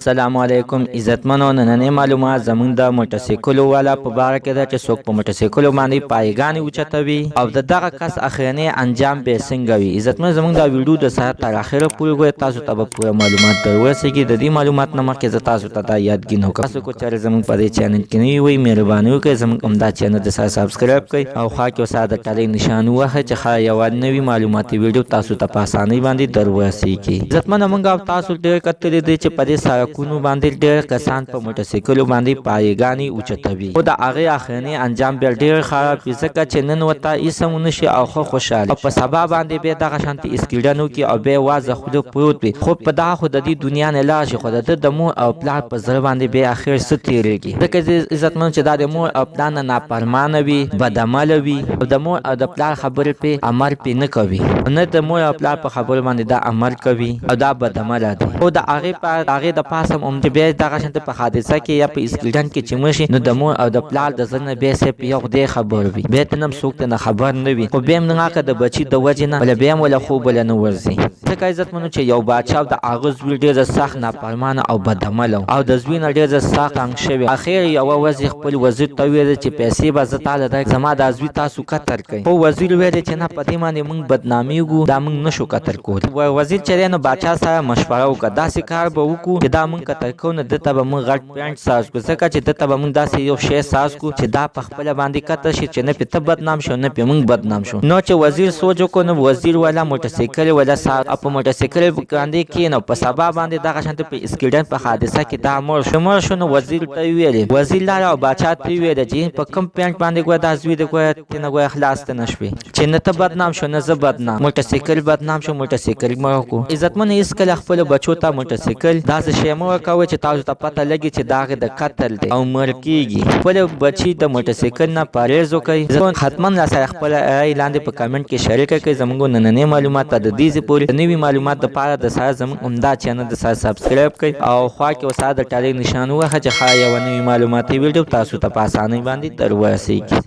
السلام علیکم عزتمنو. نننې معلومات زمونږ د موټرسایکلو والا په باره کې ده چې څوک په موټرسایکلو باندې پایګانې اوچتوي او د دغه کس اخرنی انجام به څنګه وي. عزتمن زمونږ دا ویډیو د سره تر اخره پورې ګورئ، تاسو ته به پوره معلومات در ورسېږي. د دې معلومات نه مخکې زه تاسو ته دا یادګي نه کوم، تاسو که چېرې زمونږ په دې چینل کې نوي وئ مهرباني وکړئ زمونږ همدا چینل د سره سبسکرایب کړئ او خوا کې ورسره د ټلۍ نشان ووهئ چې ښایي یوه نوي معلوماتي ویډیو تاسو ته په اسانۍ باندې در ورسېږي. عزتمنه موږ او تاسو ډېر کتلي دی چې په دې سړکونو باندې ډېر کسان په موټرسایکلو باندې پایګانې اوچتوي، خو د هغې اخرنی انجام بیا ډېر خراب وي، ځکه چې نن ورته هېڅ هم ونه شي او ښه خوشحال او په سبا باندې بیا دغه شانتې اسکیډن وکړي او بیا یوازې خوله پروت وي. خو په دغه خو د دې دنیا نه لاړ شي، خو د ده د مور او پلار په زړه باندې بیا اخر څه تېرېږي، ځکه عزتمنو چې دا د مور او پلار نه نافرمانه وي، بدعمله وي او د مور او د پلار خبرې پې عمل پې نه کوي، نه د مور او پلار په خبرو باندې دا عمل کوي او دا بدعمله دی. خو د هغې د پاسه هم چې بیا دغه شانتې په حادثه کې یا په اسکیډن کې چې مشي، نو د مور او د پلار د زړه نه بیا صرف یو خدای خبر وي، بیا ته نه هم څوک ته نه خبر نه وي. خو بیا هم هغه د بچي د وجې نه وله بیا هم وله خوب وله نه ورځي، ځکه عزتمنو چې یو بادشاه د هغه زوی ډېر سخت نافرمانه او بدعمله او د زوی نه ډېر سخت تنګ شوی. اخر یوه ورځ یې خپل وزیر ته وویل چې پیسې به زه تاله درکړم، زما دا زوی تاسو قتل کړئ. خو وزیر ویل چې نه، په دې باندې موږ بدنامېږو، دا موږ نشو قتل کولی. وزیر چې دی نو بادشاه سره مشوره وکړه، داسې کار به وکړو چې دا موږ قتل کوو نو ده ته به موږ غټ پینټ ساز کړو، ځکه چې ده ته به موږ داسې یو شی ساز کړو چې دا په خپله باندې قتل شي چې نه پې ته بدنام شو نه پې موږ بدنام شو. نو چې وزیر سوچ وکړو نو وزیر والا موټرسایکل والا ساز او په موټرسایکل باندې کېنو، په سبا باندې دغه شانتې په اسکیډن په حادثه کې دا مړ شو. نو وزیر ته ویلې، وزیر لاړ او باچا ته ویل چې په کوم پینټ باندې ګویا دا زوی د ګویا ته نه ګویا خلاص ته نه شوې، چې نه ته بدنام شو نه زه بدنام، موټرسایکل بدنام شو، موټرسایکل مړ کړو. عزتمن هېڅکله خپلو بچو ته موټرسایکل داسې شی مه ورکوئ چې تاسو ته پته لګي چې دا هغې د قتل دی او مړ کېږي. خپل بچي د موټرسایکل نه پرهیز وکړئ. حتما راسره خپله رایې لاندې په کمنټ کې شریکه کړئ. زموږ نننۍ معلومات ته د دې ځای پورې د نوي معلومات دپاره د سره زموږ همدا چینل د سره سبسکرایب کړئ او خوا کې ورسره د ټلۍ نشان ووهه چې ښایي یوه نوي معلوماتي ویډیو تاسو ته په اسانۍ باندې در ورسېږي.